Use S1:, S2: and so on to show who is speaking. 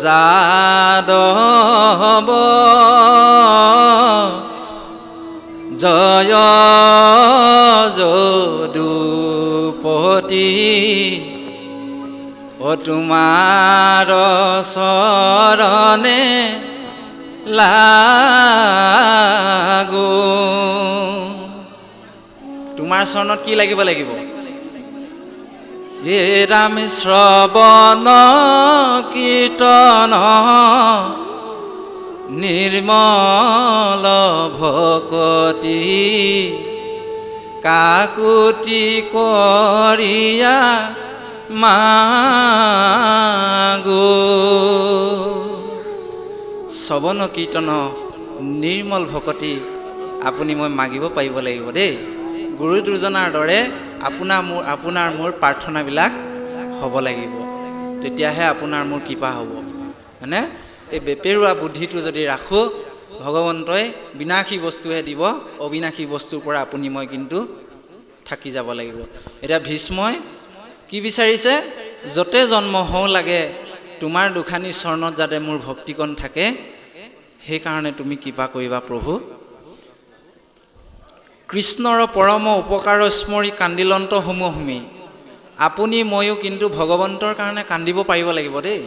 S1: যাদৱ জয় যদুপতি ও তোমাৰ চৰণে লাগো। তোমাৰ চৰণত কি লাগিব লাগিব? হে ৰাম শ্ৰৱণ কীৰ্তন নিৰ্মল ভকতি কাকুতি কৰিয়া মাগো। শ্ৰৱণ কীৰ্তন নিৰ্মল ভকতি আপুনি মই মাগিব পাৰিব লাগিব দেই। গুৰু দুজনাৰ দৰে আপোনাৰ মোৰ প্ৰাৰ্থনাবিলাক হ'ব লাগিব, তেতিয়াহে আপোনাৰ মোৰ কৃপা হ'ব, হয়নে? এই বেপেৰুৱা বুদ্ধিটো যদি ৰাখোঁ, ভগৱন্তই বিনাশী বস্তুহে দিব, অবিনাশী বস্তুৰ পৰা আপুনি মই কিন্তু থাকি যাব লাগিব। এতিয়া ভীষ্মই কি বিচাৰিছে? য'তে জন্ম হওঁ লাগে তোমাৰ দুখানি চৰণত যাতে মোৰ ভক্তিকণ থাকে, সেইকাৰণে তুমি কৃপা কৰিবা প্ৰভু। কৃষ্ণৰ পৰম উপকাৰ স্মৰি কান্দিলন্ত হুম হুমি। আপুনি ময়ো কিন্তু ভগৱন্তৰ কাৰণে কান্দিব পাৰিব লাগিব দেই।